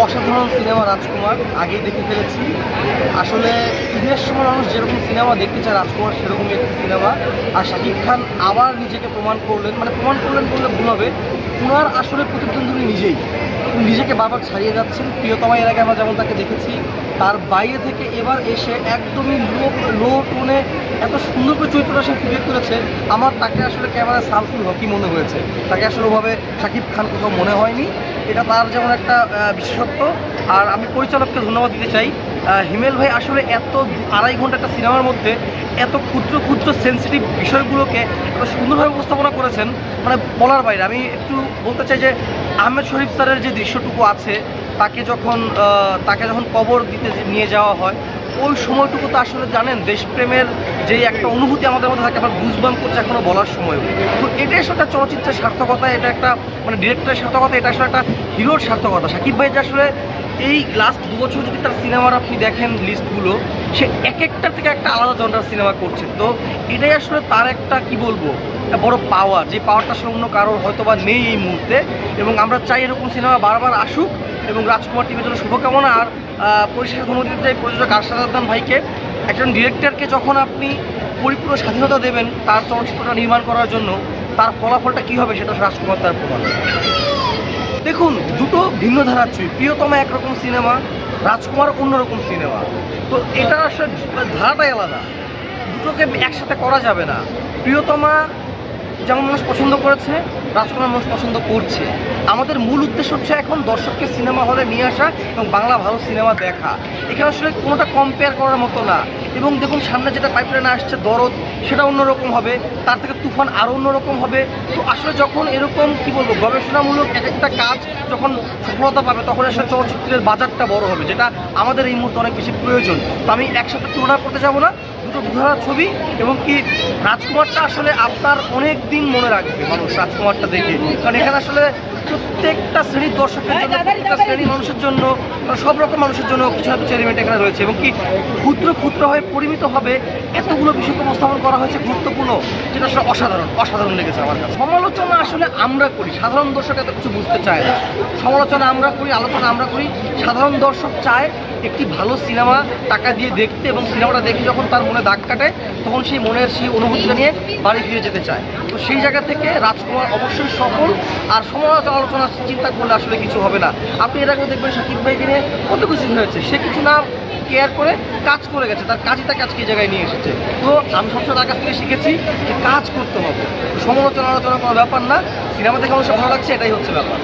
অসাধারণ সিনেমা রাজকুমার আগেই দেখে ফেলেছি। আসলে ঈদের সময় মানুষ যেরকম সিনেমা দেখতে চায় রাজকুমার সেরকমই একটি সিনেমা। আর শাকিব খান আবার নিজেকে প্রমাণ করলেন, মানে প্রমাণ করলেন বললে ভুল হবে, ওনার আসলে প্রতিদ্বন্দ্বী নিজেকে বারবার ছাড়িয়ে যাচ্ছেন। প্রিয়তমা এর আগে আমরা যেমন তাকে দেখেছি, তার বাইরে থেকে এবার এসে একদমই লো টোনে এত সুন্দর করে চরিত্রটা সে ফুটিয়ে তুলেছে। আমার তাকে আসলে ক্যামেরায় সামসুল হকি মনে হয়েছে, তাকে আসলে ওভাবে শাকিব খান কোথাও মনে হয়নি। এটা তার যেমন একটা বিশেষত্ব। আর আমি পরিচালককে ধন্যবাদ দিতে চাই। হিমেল ভাই আসলে এত 2.5 ঘন্টা একটা সিনেমার মধ্যে এত ক্ষুদ্র ক্ষুদ্র সেন্সিটিভ বিষয়গুলোকে এত সুন্দরভাবে উপস্থাপনা করেছেন, মানে বলার বাইরে। আমি একটু বলতে চাই যে আহমেদ শরীফ স্যারের যে দৃশ্যটুকু আছে, তাকে যখন কবর দিতে নিয়ে যাওয়া হয়, ওই সময়টুকু তো আসলে জানেন দেশপ্রেমের যেই একটা অনুভূতি আমাদের মধ্যে থাকে, আমার গুজবাম্প করছে এখনো বলার সময়। তো এটাই আসলে একটা চলচ্চিত্রের সার্থকতা, এটা একটা মানে ডিরেক্টরের সার্থকতা, এটা আসলে একটা হিরোর সার্থকতা। শাকিব ভাই যে আসলে এই লাস্ট 2 বছর যদি তার সিনেমার আপনি দেখেন লিস্টগুলো, সে এক একটার থেকে একটা আলাদা জনরার সিনেমা করছে। তো এটাই আসলে তার একটা কি বলবো একটা বড় পাওয়ার, যে পাওয়ারটা আসলে অন্য কারোর হয়তো বা নেই এই মুহূর্তে। এবং আমরা চাই এরকম সিনেমা বারবার আসুক। এবং রাজকুমার টিভির জন্য শুভকামনা। আর পরিশেষে ধন্যবাদ দিতে চাই প্রযোজক আরশাদ আদনান ভাইকে। একজন ডিরেক্টরকে যখন আপনি পরিপূর্ণ স্বাধীনতা দেবেন তার চলচ্চিত্রটা নির্মাণ করার জন্য, তার ফলাফলটা কী হবে সেটা রাজকুমার তার প্রমাণ। দেখুন, দুটো ভিন্ন ধারার ছবি। প্রিয়তমা একরকম সিনেমা, রাজকুমার অন্যরকম সিনেমা। তো এটা আসলে ধারাটাই আলাদা, দুটোকে একসাথে করা যাবে না। প্রিয়তমা যেমন মানুষ পছন্দ করেছে, রাজকুমার মানুষ পছন্দ করছে। আমাদের মূল উদ্দেশ্য হচ্ছে এখন দর্শককে সিনেমা হলে নিয়ে আসা এবং বাংলা ভালো সিনেমা দেখা। এখানে আসলে কোনোটা কম্পেয়ার করার মতো না। এবং দেখুন সামনে যেটা পাইপলাইনে আসছে দরদ, সেটা অন্যরকম হবে, তার থেকে তুফান আরও অন্যরকম হবে। তো আসলে যখন এরকম কি বলবো গবেষণামূলক এক একটা কাজ যখন সফলতা পাবে, তখন আসলে চলচ্চিত্রের বাজারটা বড় হবে, যেটা আমাদের এই মুহূর্তে অনেক বেশি প্রয়োজন। তো আমি একসাথে তুলনা করতে যাবো না, দুটো দুধারার ছবি। এবং কি রাজকুমারটা আসলে আপনার অনেক দিন মনে রাখবে মানুষ রাজকুমারটা দেখে, কারণ এখানে আসলে প্রত্যেকটা শ্রেণীর দর্শকের জন্য, প্রত্যেকটা শ্রেণীর মানুষের জন্য, সব রকম মানুষের জন্য কিছু না কিছু এলিমেন্ট এখানে রয়েছে। এবং কি ক্ষুদ্র ক্ষুদ্রভাবে পরিমিতভাবে এতগুলো বিষয়কে উপস্থাপন করা হয়েছে গুরুত্বপূর্ণ, যেটা আসলে অসাধারণ লেগেছে আমার কাছে। সমালোচনা আসলে আমরা করি, সাধারণ দর্শক এত কিছু বুঝতে চায় না। সমালোচনা আমরা করি, আলোচনা আমরা করি। সাধারণ দর্শক চায় একটি ভালো সিনেমা টাকা দিয়ে দেখতে, এবং সিনেমাটা দেখে যখন তার মনে দাগ কাটে তখন সেই মনের সেই অনুভূতিটা নিয়ে বাড়ি ফিরে যেতে চায়। তো সেই জায়গা থেকে রাজকুমার অবশ্যই সফল। আর সমালোচনা চিন্তা করলে আসলে কিছু হবে না। আপনি এর আগে দেখবেন শাকিব ভাইকে নিয়ে কত কিছু হয়েছে, সে কিছু না কেয়ার করে কাজ করে গেছে, তার কাজই তাকে আজকে এই জায়গায় নিয়ে এসেছে। তো আমি সবসময় তার কাছ থেকে শিখেছি যে কাজ করতে হবে, সমালোচনা কোনো ব্যাপার না। সিনেমা দেখে আমার ভালো লাগছে, এটাই হচ্ছে ব্যাপার।